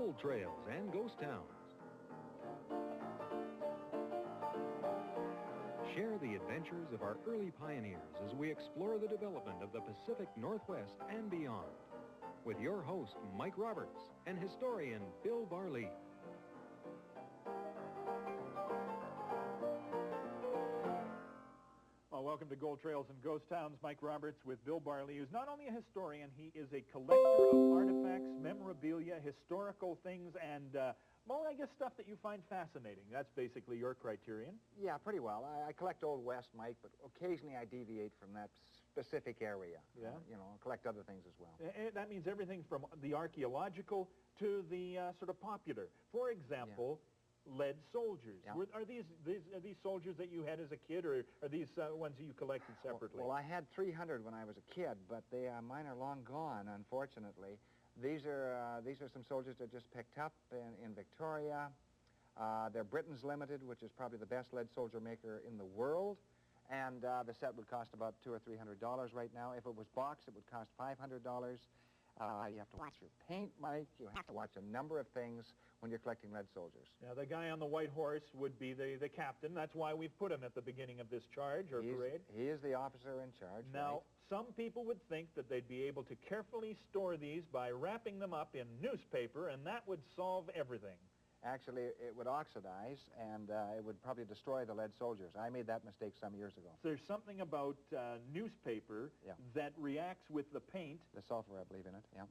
gold trails and ghost towns. Share the adventures of our early pioneers as we explore the development of the Pacific Northwest and beyond. With your host, Mike Roberts, and historian Bill Barlee. Welcome to Gold Trails and Ghost Towns. Mike Roberts with Bill Barlee, who's not only a historian, he is a collector of artifacts, memorabilia, historical things, and, well, I guess stuff that you find fascinating. That's basically your criterion. Yeah, pretty well. I collect Old West, Mike, but occasionally I deviate from that specific area. Yeah? You know, collect other things as well. That means everything from the archaeological to the sort of popular. For example, lead soldiers. Yeah. Are these soldiers that you had as a kid, or are these ones that you collected separately? Well, I had 300 when I was a kid, but mine are long gone, unfortunately. These are some soldiers that just picked up in Victoria. They're Britain's Limited, which is probably the best lead soldier maker in the world. And the set would cost about $200 or $300 right now. If it was boxed, it would cost $500. You have to watch your paint, Mike. You have to watch a number of things when you're collecting lead soldiers. Now, the guy on the white horse would be the captain. That's why we've put him at the beginning of this charge or parade. He is the officer in charge. Now, right? some people would think that they'd be able to carefully store these by wrapping them up in newspaper, and that would solve everything. Actually, it would oxidize, and it would probably destroy the lead soldiers. I made that mistake some years ago. There's something about newspaper that reacts with the paint. The sulfur, I believe, in it, yeah.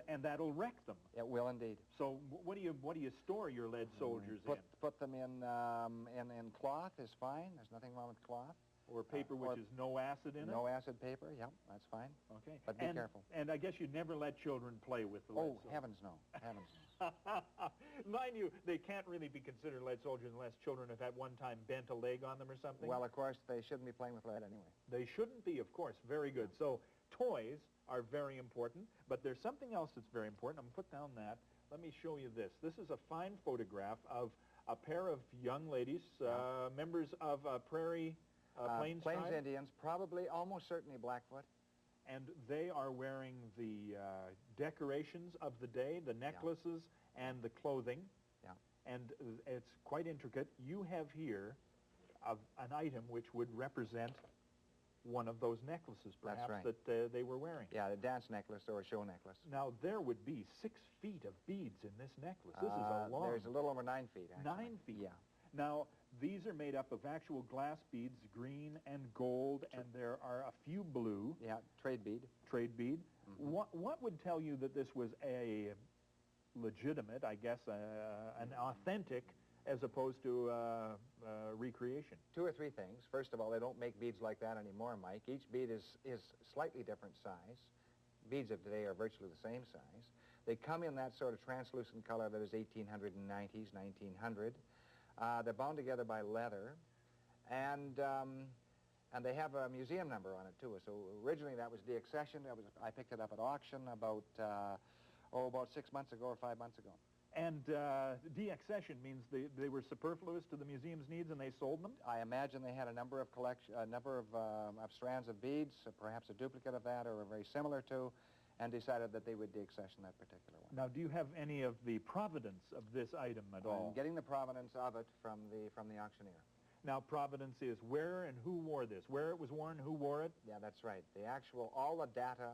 And that'll wreck them. It will indeed. So what do you store your lead soldiers in? Put them in cloth is fine. There's nothing wrong with cloth. Or paper which is no acid in it? No acid paper, yeah, that's fine. Okay. But be careful. And I guess you'd never let children play with the lead soldiers. Oh, heavens no. Heavens no. Mind you, they can't really be considered lead soldiers unless children have at one time bent a leg on them or something. Well, of course, they shouldn't be playing with lead anyway. They shouldn't be, of course. Very good. Yeah. So toys are very important, but there's something else that's very important. I'm going to put down that. Let me show you this. This is a fine photograph of a pair of young ladies, members of Plains Indians, probably, almost certainly Blackfoot. And they are wearing the decorations of the day, the necklaces and the clothing. Yeah. And it's quite intricate. You have here an item which would represent one of those necklaces, perhaps, that they were wearing. Yeah, a dance necklace or a show necklace. Now, there would be 6 feet of beads in this necklace. This is a long... There's a little over 9 feet, actually. 9 feet? Yeah. Now, these are made up of actual glass beads, green and gold, and there are a few blue. Yeah, trade bead. Trade bead. Mm-hmm. What would tell you that this was a legitimate, I guess, an authentic, as opposed to recreation? 2 or 3 things. First of all, they don't make beads like that anymore, Mike. Each bead is slightly different size. Beads of today are virtually the same size. They come in that sort of translucent color that is 1890s, 1900. They're bound together by leather, and they have a museum number on it too. So originally that was deaccession. I picked it up at auction about 6 months ago or 5 months ago. And deaccession means they were superfluous to the museum's needs and they sold them? I imagine they had a number of strands of beads, perhaps a duplicate of that or very similar to, and decided that they would deaccession that particular one. Now, do you have any of the provenance of this item at all? I'm getting the provenance of it from the auctioneer. Now, provenance is where and who wore this, where it was worn, who wore it? Yeah, that's right. All the data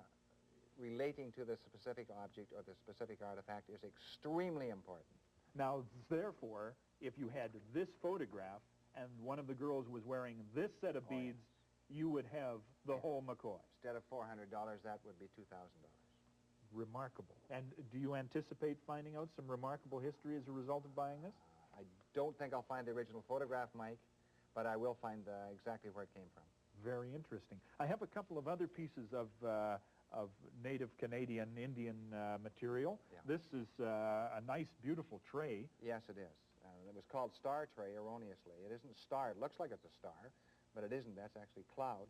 relating to the specific object or the specific artifact is extremely important. Now, therefore, if you had this photograph and one of the girls was wearing this set of beads, you would have the whole McCoy. Instead of $400, that would be $2,000. Remarkable. And do you anticipate finding out some remarkable history as a result of buying this? I don't think I'll find the original photograph, Mike, but I will find exactly where it came from. Very interesting. I have a couple of other pieces of native Canadian Indian material. Yeah. This is a nice, beautiful tray. Yes, it is. It was called star tray erroneously. It isn't star. It looks like it's a star, but it isn't. That's actually cloud,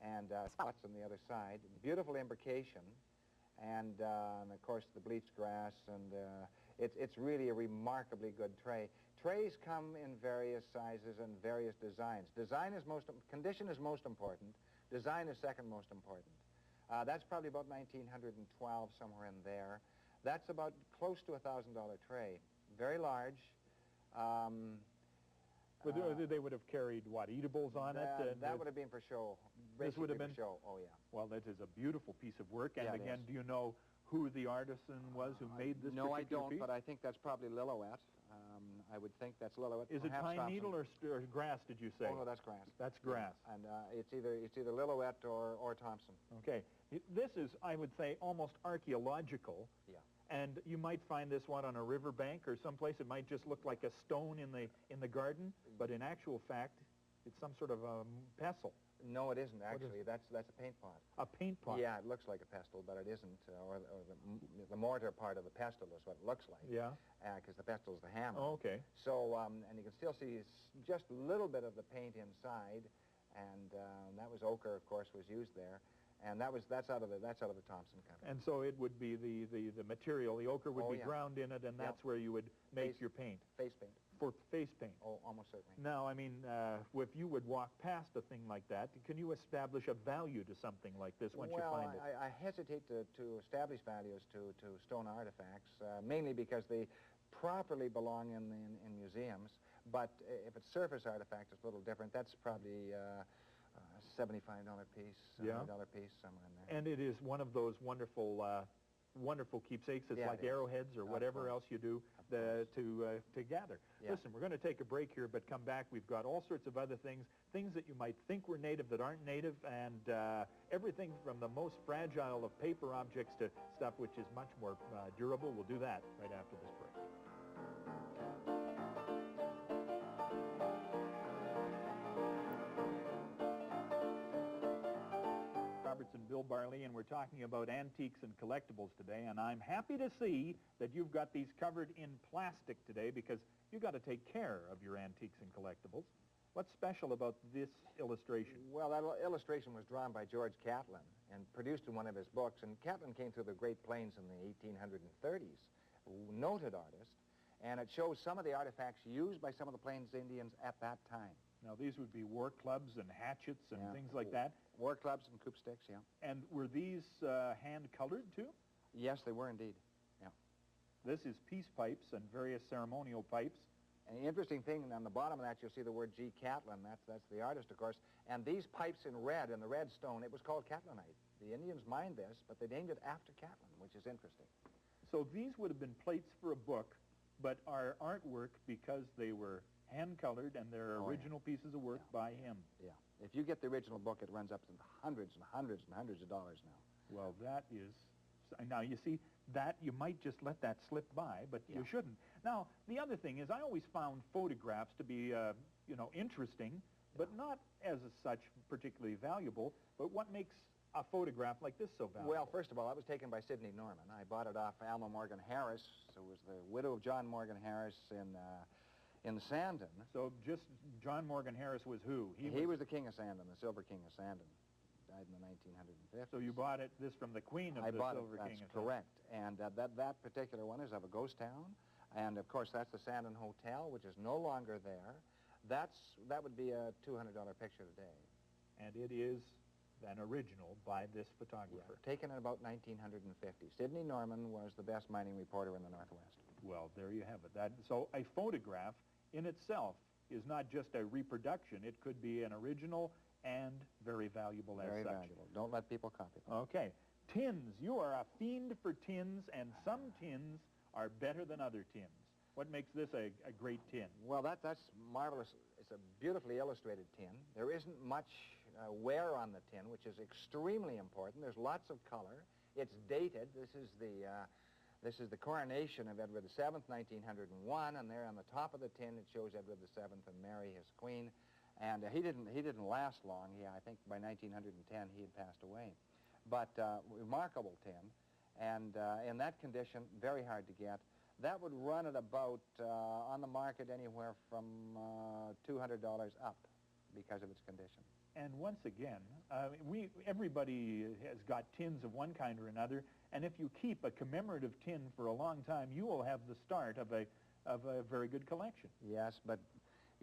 and spots on the other side. Beautiful imbrication, and of course the bleached grass, and it's really a remarkably good tray. Trays come in various sizes and various designs. Condition is most important. Design is second most important. That's probably about 1912, somewhere in there. That's about close to $1,000 tray. Very large. But they would have carried, what, eatables on it? That would have been for show. This would have been for show. Oh, yeah. Well, that is a beautiful piece of work. And Yeah, it again, is. do you know who the artisan was who made this No, I particular don't, piece? but I think that's probably Lillooet. I would think that's Lillooet. Is it perhaps pine Thompson. needle or grass, did you say? Oh, no, that's grass. That's grass. And it's either Lillooet or Thompson. Okay. This is, I would say, almost archaeological. Yeah. And you might find this one on a riverbank or someplace. It might just look like a stone in the garden, but in actual fact, it's some sort of a pestle. No, it isn't actually. That's a paint pot. A paint pot. Yeah, it looks like a pestle, but it isn't. Or the mortar part of the pestle is what it looks like. Yeah. Because the pestle is the hammer. Oh, okay. So, and you can still see just a little bit of the paint inside, and that was ochre, of course, was used there. And that's out of the Thompson company. And so it would be the material, the ochre would be yeah. ground in it, and that's where you would make your paint. Face paint. For face paint. Oh, almost certainly. Now, I mean, if you would walk past a thing like that, can you establish a value to something like this once you find it? Well, I hesitate to establish values to stone artifacts, mainly because they properly belong in museums. But if it's surface artifacts, it's a little different. That's probably $75 piece, $100 piece, somewhere in there. And it is one of those wonderful wonderful keepsakes. It's like arrowheads or whatever else you do to gather. Yeah. Listen, we're going to take a break here, but come back. We've got all sorts of other things that you might think were native that aren't native, and everything from the most fragile of paper objects to stuff which is much more durable. We'll do that right after this break. And Bill Barlee, and we're talking about antiques and collectibles today, and I'm happy to see that you've got these covered in plastic today because you've got to take care of your antiques and collectibles. What's special about this illustration? Well, that illustration was drawn by George Catlin and produced in one of his books, and Catlin came through the Great Plains in the 1830s, noted artist, and it shows some of the artifacts used by some of the Plains Indians at that time. Now, these would be war clubs and hatchets and things like that? War clubs and coop sticks, yeah. And were these hand-colored, too? Yes, they were indeed, yeah. This is peace pipes and various ceremonial pipes. And the interesting thing, on the bottom of that, you'll see the word G. Catlin. That's the artist, of course. And these pipes in red, in the red stone, it was called Catlinite. The Indians mined this, but they named it after Catlin, which is interesting. So these would have been plates for a book, but are artwork because they were hand-colored and they're original pieces of work by him. Yeah. If you get the original book, it runs up to hundreds and hundreds and hundreds of dollars now. Well, that is... Now, you see, that you might just let that slip by, but you shouldn't. Now, the other thing is I always found photographs to be, interesting, but not as such particularly valuable. But what makes a photograph like this so valuable? Well, first of all, that was taken by Sidney Norman. I bought it off Alma Morgan Harris, who was the widow of John Morgan Harris in Sandon. So just John Morgan Harris was who? He was the King of Sandon, the Silver King of Sandon. Died in the 1950s. So you bought this from the Queen of the Silver King of Sandon. That's correct. And that particular one is of a ghost town. And, of course, that's the Sandon Hotel, which is no longer there. That would be a $200 picture today. And it is an original by this photographer. Yeah, taken in about 1950. Sidney Norman was the best mining reporter in the Northwest. Well, there you have it. So a photograph in itself is not just a reproduction. It could be an original and very valuable as such. Very valuable. Don't let people copy them. Okay. Tins. You are a fiend for tins, and some tins are better than other tins. What makes this a great tin? Well, that's marvelous. It's a beautifully illustrated tin. There isn't much wear on the tin, which is extremely important. There's lots of color. It's dated. This is the coronation of Edward VII, 1901, and there on the top of the tin it shows Edward VII and Mary, his queen. And he didn't last long. I think by 1910 he had passed away. But remarkable tin, and in that condition, very hard to get. That would run at about, on the market, anywhere from $200 up because of its condition. And once again, everybody has got tins of one kind or another, and if you keep a commemorative tin for a long time, you will have the start of a very good collection. Yes, but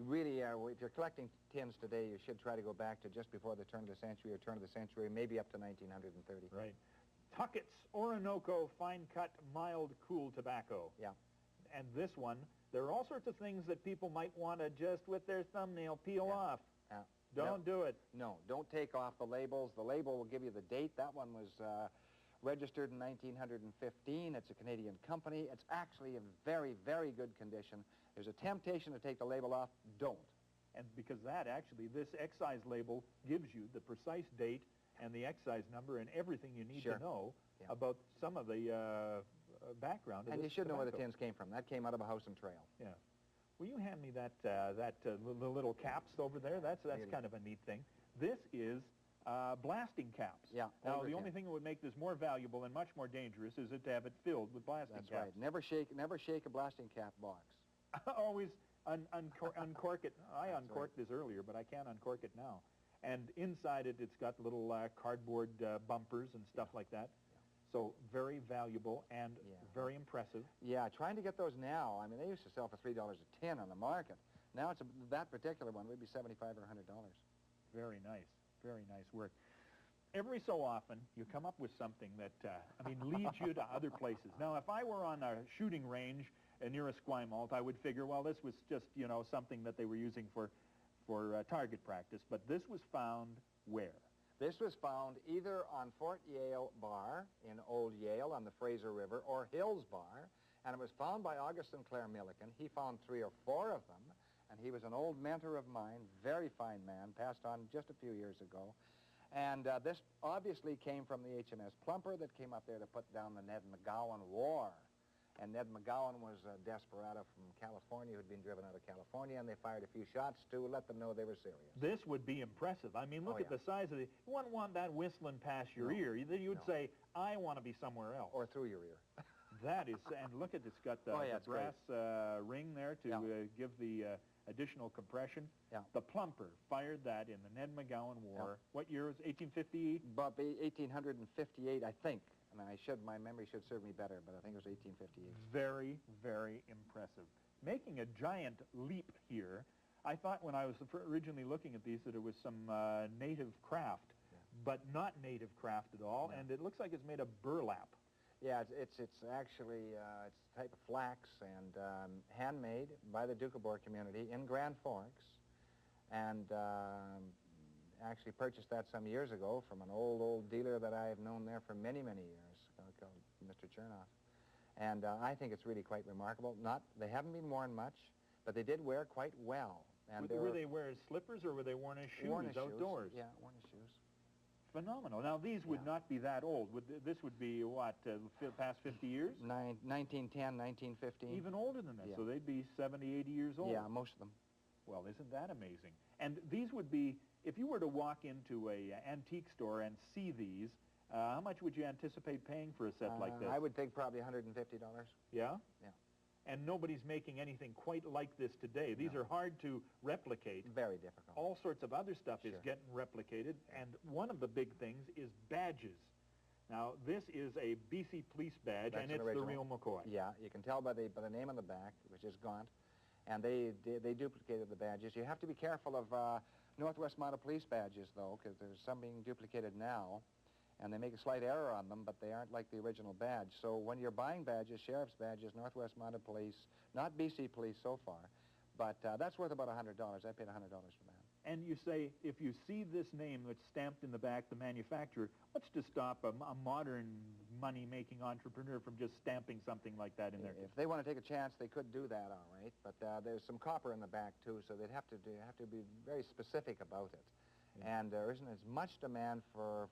really, if you're collecting tins today, you should try to go back to just before the turn of the century or turn of the century, maybe up to 1930. Right. Tuckett's Orinoco Fine Cut Mild Cool Tobacco. Yeah. And this one, there are all sorts of things that people might want to just with their thumbnail peel off. Yeah. Don't do it. No, don't take off the labels. The label will give you the date. That one was registered in 1915. It's a Canadian company. It's actually in very, very good condition. There's a temptation to take the label off. Don't. And because that, actually, this excise label gives you the precise date and the excise number and everything you need to know about some of the background of And this you should know where the tobacco. tins came from. That came out of a house and trail. Yeah. Will you hand me that the little caps over there? That's kind of a neat thing. This is blasting caps. Yeah. Now, the only thing that would make this more valuable and much more dangerous is to have it filled with blasting That's caps. right. Never shake a blasting cap box. Always uncork it. I uncorked this earlier, but I can't uncork it now. And inside it, it's got little cardboard bumpers and stuff like that. So very valuable and very impressive. Yeah, trying to get those now. I mean, they used to sell for $3 a tin on the market. Now it's that particular one would be $75 or $100. Very nice. Very nice work. Every so often, you come up with something that, leads you to other places. Now, if I were on a shooting range near Esquimalt, I would figure, well, this was just, something that they were using for target practice. But this was found where? This was found either on Fort Yale Bar in Old Yale on the Fraser River or Hills Bar, and it was found by August Sinclair Milliken. He found 3 or 4 of them, and he was an old mentor of mine, very fine man, passed on just a few years ago. And this obviously came from the HMS Plumper that came up there to put down the Ned McGowan War. And Ned McGowan was a desperado from California who'd been driven out of California, and they fired a few shots to let them know they were serious. This would be impressive. I mean, look at the size of the... You wouldn't want that whistling past your ear. You would say, I want to be somewhere else. Or through your ear. That is... And look at it's got the brass ring there to give the additional compression. Yeah. The Plumper fired that in the Ned McGowan War. What year was it? 1858? About 1858, I think. I mean, my memory should serve me better, but I think it was 1858. Very, very impressive. Making a giant leap here, I thought when I was originally looking at these that it was some native craft, but not native craft at all, and it looks like it's made of burlap. Yeah, it's actually it's a type of flax and handmade by the Doukhobor community in Grand Forks, and actually purchased that some years ago from an old dealer that I have known there for many, many years, called Mr. Chernoff. And I think it's really quite remarkable. They haven't been worn much, but they did wear quite well. And were they wear as slippers or were they worn as shoes outdoors? Yeah, worn as shoes. Phenomenal. Now, these would not be that old. This would be, what, past 50 years? 1910, 1915. Even older than that, so they'd be 70, 80 years old. Yeah, most of them. Well, isn't that amazing? And these would be, if you were to walk into a antique store and see these, how much would you anticipate paying for a set like this? I would think probably $150. Yeah? Yeah. And nobody's making anything quite like this today. These are hard to replicate. Very difficult. All sorts of other stuff is getting replicated, and one of the big things is badges. Now, this is a BC Police badge, and it's the real McCoy. Yeah, you can tell by the name on the back, which is Gaunt, and they duplicated the badges. You have to be careful of Northwest Mounted Police badges, though, because there's some being duplicated now, and they make a slight error on them, but they aren't like the original badge. So when you're buying badges, sheriff's badges, Northwest Mounted Police, not BC Police so far, but that's worth about $100. I paid $100 for that. And you say, if you see this name that's stamped in the back, the manufacturer, what's to stop a modern money-making entrepreneur from just stamping something like that in there? If they want to take a chance, they could do that, all right. But there's some copper in the back, too, so they'd have to be very specific about it. And there isn't as much demand for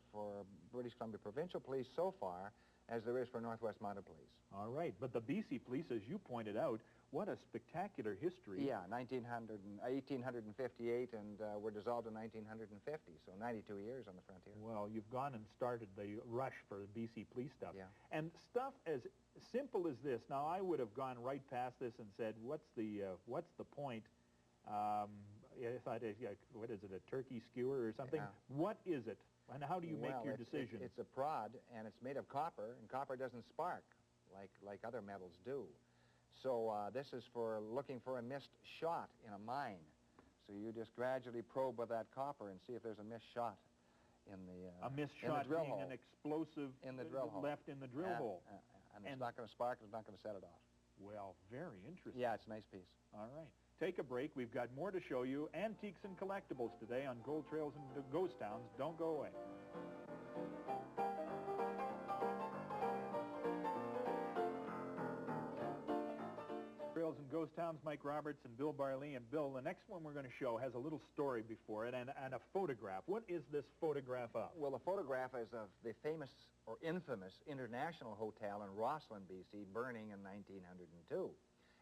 British Columbia Provincial Police so far as there is for Northwest Mounted Police. All right, but the BC Police, as you pointed out, what a spectacular history. Yeah, 1858, and were dissolved in 1950, so 92 years on the frontier. Well, you've gone and started the rush for the BC Police stuff. Yeah. And stuff as simple as this. Now, I would have gone right past this and said, what's the point? What is it, a turkey skewer or something? Yeah. What is it, and how do you make your decision? It's a prod, and it's made of copper, and copper doesn't spark like other metals do. So this is for looking for a missed shot in a mine. So you just gradually probe with that copper and see if there's a missed shot a missed shot drill being hole. an explosive In the drill hole. left in the drill hole. And it's not going to spark, it's not going to set it off. Well, very interesting. Yeah, it's a nice piece. All right. Take a break. We've got more to show you. Antiques and collectibles today on Gold Trails and Ghost Towns. Don't go away. Trails and Ghost Towns, Mike Roberts and Bill Barlee. And Bill, the next one we're going to show has a little story before it and a photograph. What is this photograph of? Well, the photograph is of the famous or infamous International Hotel in Roslyn, B.C., burning in 1902.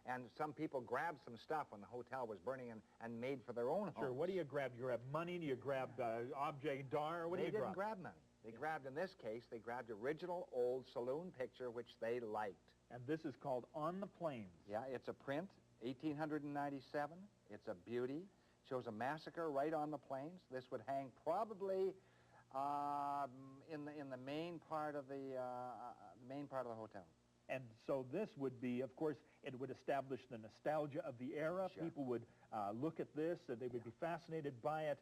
And some people grabbed some stuff when the hotel was burning and made for their own homes. Sure. What do you grab? Do you grab money? Do you grab object d'art? What do you grab? They didn't grab money. They grabbed, in this case, they grabbed original old saloon picture, which they liked. And this is called On the Plains. Yeah, it's a print, 1897. It's a beauty. Shows a massacre right on the plains. This would hang probably in the main part of the hotel. And so this would be, of course, it would establish the nostalgia of the era. Sure. People would look at this, and they would be fascinated by it.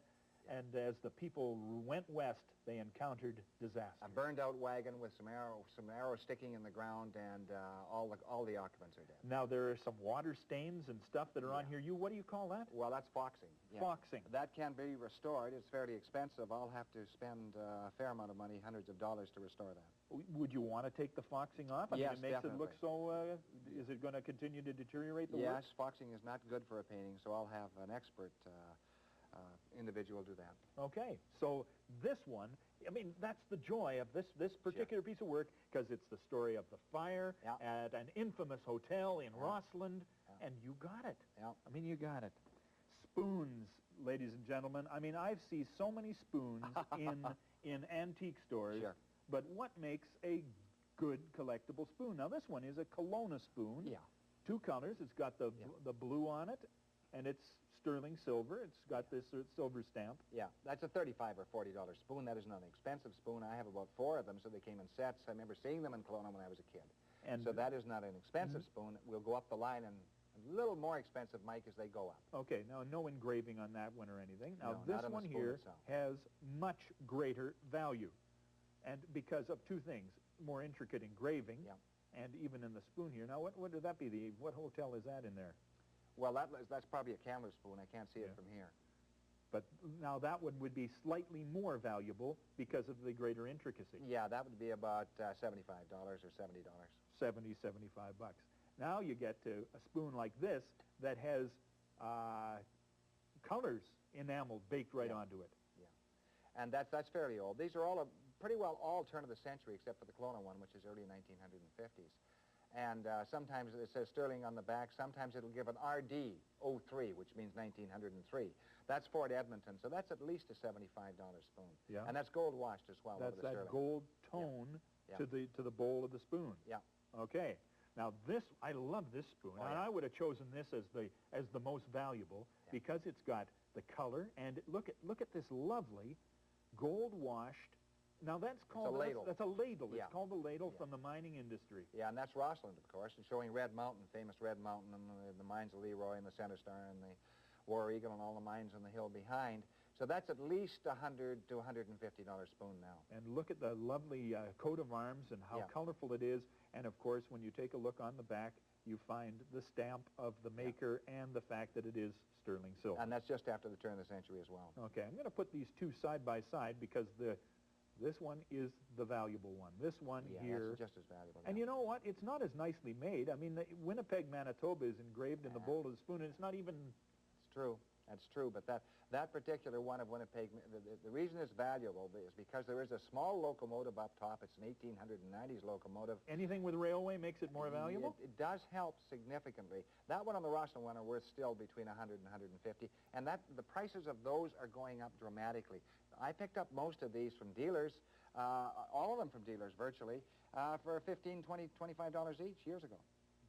And as the people went west, they encountered disaster. A burned-out wagon with some arrows sticking in the ground, and all the occupants are dead. Now, there are some water stains and stuff that are on here. What do you call that? Well, that's foxing. Yeah. Foxing. That can be restored. It's fairly expensive. I'll have to spend a fair amount of money, hundreds of dollars, to restore that. Would you want to take the foxing off? I Yes, mean, it makes definitely. it look so, is it going to continue to deteriorate the work? Yes, foxing is not good for a painting, so I'll have an expert individual do that. Okay, so this one, I mean, that's the joy of this particular piece of work, because it's the story of the fire at an infamous hotel in Rossland, and you got it. Yeah. I mean, you got it. Spoons, ladies and gentlemen. I mean, I've seen so many spoons in antique stores, Sure. but what makes a good collectible spoon? Now, this one is a Kelowna spoon. Yeah. Two colors. It's got the blue on it, and it's sterling silver. It's got this silver stamp. Yeah, that's a $35 or $40 spoon. That is not an expensive spoon. I have about 4 of them, so they came in sets. I remember seeing them in Kelowna when I was a kid. And so that is not an expensive spoon. We'll go up the line, and a little more expensive, Mike, as they go up. Okay, now no engraving on that one or anything. Now, No, this not on the one spoon here itself. has much greater value, and because of two things: more intricate engraving, and even in the spoon here. Now, what would that be? What hotel is that in there? Well, that's probably a Candler spoon. I can't see it from here. But now that one would be slightly more valuable because of the greater intricacy. Yeah, that would be about $75 or $70. 70, 75 bucks. Now you get to a spoon like this that has colors enameled, baked right onto it. Yeah, and that's fairly old. These are all pretty well all turn of the century, except for the Kelowna one, which is early 1950s. And sometimes it says sterling on the back. Sometimes it'll give an RD 03, which means 1903. That's Fort Edmonton, so that's at least a $75 spoon. Yeah. And that's gold washed as well. That's over the that sterling. gold tone to the bowl of the spoon. Yeah. Okay. Now I love this spoon, and I would have chosen this as the most valuable because it's got the color, and look at this lovely gold washed. Now that's called a ladle. That's a ladle. Yeah. It's called a ladle from the mining industry. Yeah, and that's Rossland, of course, and showing Red Mountain, famous Red Mountain, and the mines of Leroy and the Center Star and the War Eagle and all the mines on the hill behind. So that's at least $100 to $150 spoon now. And look at the lovely coat of arms and how colorful it is. And of course, when you take a look on the back, you find the stamp of the maker and the fact that it is sterling silver. And that's just after the turn of the century as well. Okay, I'm going to put these two side by side because this one is the valuable one. This one here. That's just as valuable. And you know what? It's not as nicely made. I mean, Winnipeg, Manitoba is engraved in the bowl of the spoon, and it's not even... It's true. That's true. But that particular one of Winnipeg, the reason it's valuable is because there is a small locomotive up top. It's an 1890s locomotive. Anything with railway makes it more valuable? It does help significantly. That one on the Rossland one are worth still between $100 and $150, and the prices of those are going up dramatically. I picked up most of these from dealers, all of them from dealers virtually, for $15, $20, $25 each years ago.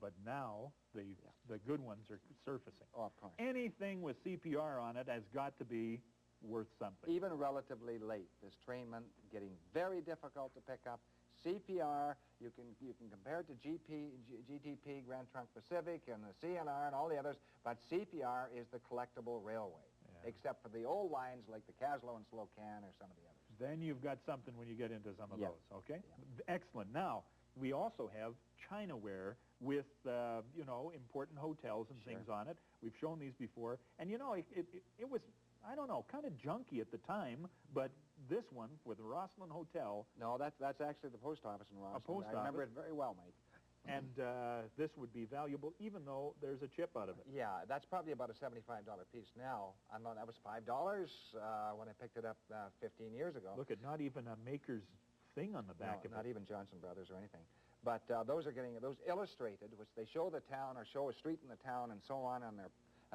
But now the good ones are surfacing. Oh, of course. Anything with CPR on it has got to be worth something. Even relatively late. This trainment getting very difficult to pick up. CPR, you can compare it to GTP, Grand Trunk Pacific, and the CNR and all the others, but CPR is the collectible railway, except for the old lines like the Caslow and Slocan or some of the others. Then you've got something when you get into some of Yeah. those, okay? Yeah. Excellent. Now, we also have Chinaware with, you know, important hotels and Sure. things on it. We've shown these before. And, you know, it was, I don't know, kind of junky at the time, but this one with the Rosslyn Hotel, No, that's actually the post office in Rosslyn. post I remember office? it very well, Mike. and this would be valuable even though there's a chip out of it. Yeah, that's probably about a $75 piece now. I know that was $5 when I picked it up 15 years ago. Look at not even a maker's thing on the back No, of not it. even Johnson Brothers or anything. But those are getting, those illustrated, which they show the town or show a street in the town and so on, and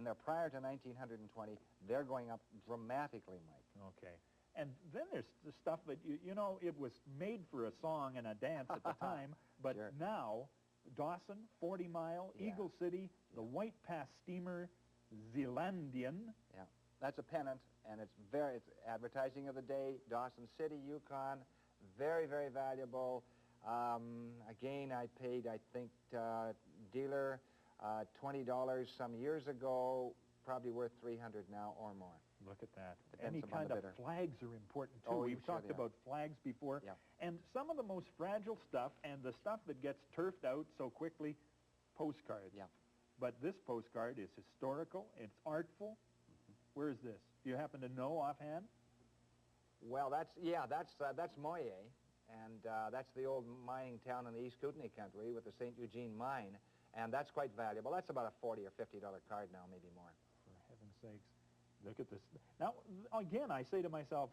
they're prior to 1920, they're going up dramatically, Mike. Okay. And then there's the stuff that, you know, it was made for a song and a dance at the time, but Sure. now, Dawson, 40 Mile, Yeah. Eagle City, the White Pass Steamer, Zealandian. Yeah, that's a pennant, and it's advertising of the day, Dawson City, Yukon, very, very valuable. Again, I paid, I think, dealer $20 some years ago, probably worth $300 now or more. Look at that. Depends Any upon kind the of bidder. flags are important, too. Oh, We've sure talked they are. about flags before. Yeah. And some of the most fragile stuff and the stuff that gets turfed out so quickly, postcards. Yeah. But this postcard is historical, it's artful. Where is this? Do you happen to know offhand? Well, that's Moyer, and that's the old mining town in the East Kootenay country with the St. Eugene mine, and that's quite valuable. That's about a $40 or $50 card now, maybe more. For heaven's sakes, look at this. Now, again, I say to myself,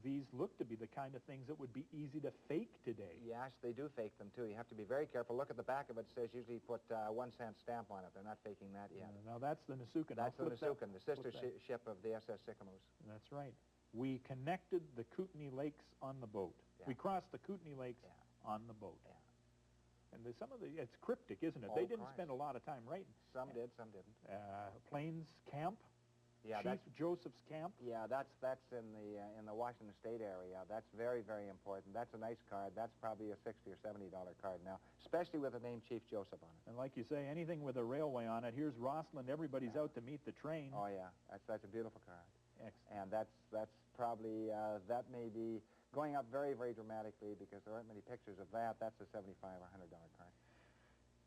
these look to be the kind of things that would be easy to fake today. Yes, they do fake them, too. You have to be very careful. Look at the back of it. It says usually put 1 cent stamp on it. They're not faking that yet. Now, that's the Nisukin. That's the I'll flip that- Nisukin, the sister flip that. ship of the SS Sycamoose. That's right. We connected the Kootenay Lakes on the boat. Yeah. We crossed the Kootenay Lakes Yeah. on the boat. Yeah. And there's some of the, it's cryptic, isn't it? Oh, They didn't Christ. spend a lot of time writing. Some did, some didn't. Plains Camp, Yeah, Chief Joseph's Camp. Yeah, that's in the Washington State area. That's very, very important. That's a nice card. That's probably a $60 or $70 card now, especially with the name Chief Joseph on it. And like you say, anything with a railway on it, here's Rosslyn, everybody's out to meet the train. Oh yeah, that's a beautiful card. Excellent. And that's probably that may be going up very, very dramatically because there aren't many pictures of that. That's a $75 or $100 card.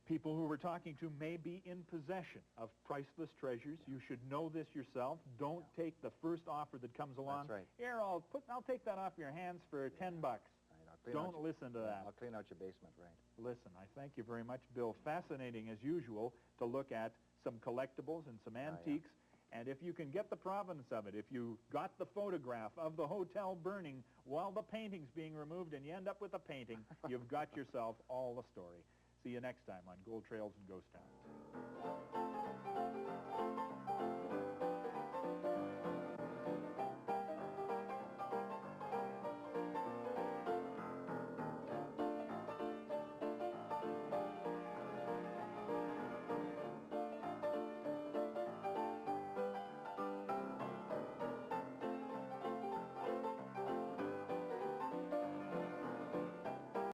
People who we're talking to may be in possession of priceless treasures. You should know this yourself. Don't take the first offer that comes along. That's right. Here, I'll take that off your hands for $10. Right, I'll clean out Don't listen to that. I'll clean out your basement, right? Listen, I thank you very much, Bill. Fascinating, as usual, to look at some collectibles and some antiques. And if you can get the provenance of it, if you got the photograph of the hotel burning while the painting's being removed and you end up with a painting, you've got yourself all the story. See you next time on Gold Trails and Ghost Towns.